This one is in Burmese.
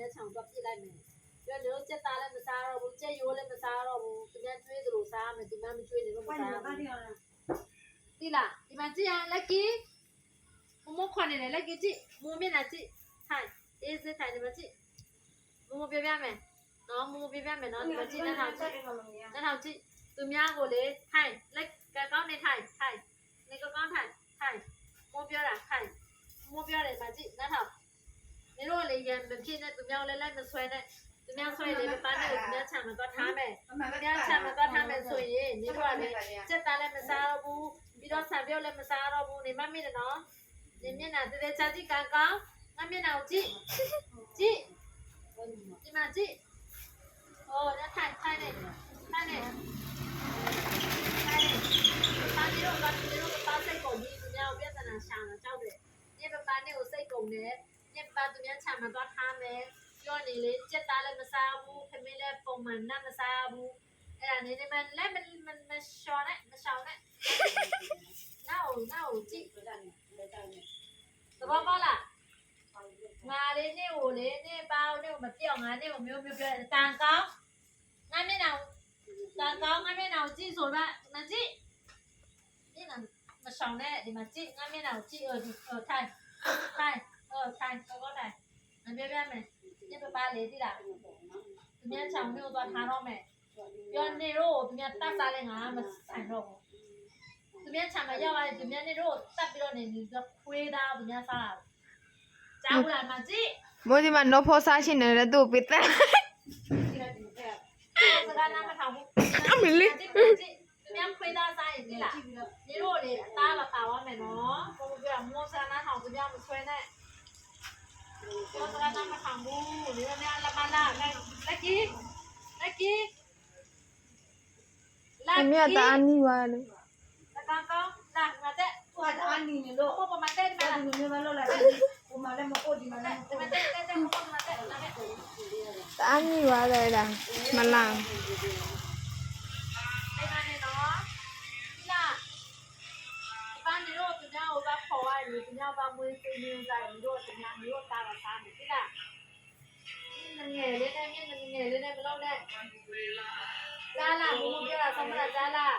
များချောင်တော့ပြစ်လိုက်မယ်ပြောနေတော့စက်သားလည်းမစားတော့ဘူးစက်ရိုးလည်းမစားတော့ဘူးသူများကျွေးသလိုစားမယ်သူများမကျွေးနေလို့မစားဘူးတိလားဒီမှာကြည့်ရလက်ကီမခွန်နေတယ်လက်ကီကြည့်မမျက်နှာကြည့်ထိုင်အေးစစ်ထိုင်ဒီမှာကြည့်မပြပြမယ်နော်မပြပြမယ်နော်ဒီမှာကြည့်လက်ထောင်ကြည့်သူများကိုလေထိုင်လက်ကကောင်းနေထိုင်နေကောင်းထိုင်မိုးပြောတာထိုင်မိုးပြောတယ်မှာကြည့်လက်ထောင်နေတော့လေရံမဖြစ်နဲ့သူများလည်းလိုက်မဆွဲနဲ့သူများဆွဲလေပန်းနဲ့သူများချမ်းမတော့ထားမယ်သူများချမ်းမတော့ထားမယ်ဆိုရင်နေတော့လေစက်သားလည်းမစားတော့ဘူးပြီးတော့ဆံပြုတ်လည်းမစားတော့ဘူးနေမမိတယ်နော်နေမျက်နှာတဲချာကြည့်ကောင်းငါမျက်နှာကိုကြည့်ဒီမှာကြည့်ဒါထိုင်နေပါနေတော့ပါစိတ်ကုန်ပြီးသူများကိုပြဿနာရှာတာကြောက်တယ်နေပါနေကိုစိတ်ကုန်တယ်နေပါသူများချမ်းမတော့ထားမယ်ပြောနေလေစက်သားလည်းမစားဘူးခမင်းလည်းပုံမှန်နဲ့မစားဘူးအဲ့ဒါနေနေမှလည်းမရှောင်းနဲ့နောက်ကြည့်သဘောပေါက်လားငါလေးနေကိုလေနေပေါင်းနေကိုမပြောင်းငါနေကိုမျိုးပြောတန်ကောင်းငါမျက်နှာတန်ကောင်းငါမျက်နှာကိုကြည့်ဆိုတော့မကြည့်မျက်နှာမရှောင်းနဲ့ဒီမှာကြည့်ငါမျက်နှာကိုကြည့်ထိုင်ကောထိုင်ငါပြောပြမယ်ဒီပပလေးတိလားသူများချောင်းမျိုးသွားထားတော့မယ်ပြောနေတော့သူများတတ်စားလဲငါမဆိုင်တော့ဘူးသူများချမ်းမရောက်ရတယ်သူများနေတော့တတ်ပြီးတော့နေတော့ခွေးသားသူများစားတာကြားဘူးလားမကြည့်မိုးဒီမှာနောဖောစားရှင်နေတဲ့သူ့ပိတ်တယ်စကားနားမထောင်ဘူးအမလေးသူများခွေးသားစားရင်လေလားနေတော့လေသားပါပါသွားမယ်နော်ကိုပြောမိုးစားနားထောင်သူများမဆွဲနဲ့စကားနားမထောင်ဘူးဒီကနေ့လာမလာလက်ကီအမေကတာနီပါလေကောင်းလာငါတဲ့ဟိုတာနီနေလို့ ပမတဲ့မလား ဒီလိုမျိုးမလုပ်လိုက်ဟိုမှာလည်းမဟုတ်ဒီမှာလည်းမတဲ့လာခဲ့တာနီပါလေလားမလားအဲ့ဒါနဲ့နော်လာပန်းနေတော့သူများဟိုကခေါ်ရတယ်သူများကမွေးသေးနေကြတယ်တို့သူများမျိုးတာတာစားမယ်တိလားငယ်လေးနဲ့မလုပ်နဲ့ကြားလားဘုံပြောတာသမဏကြားလား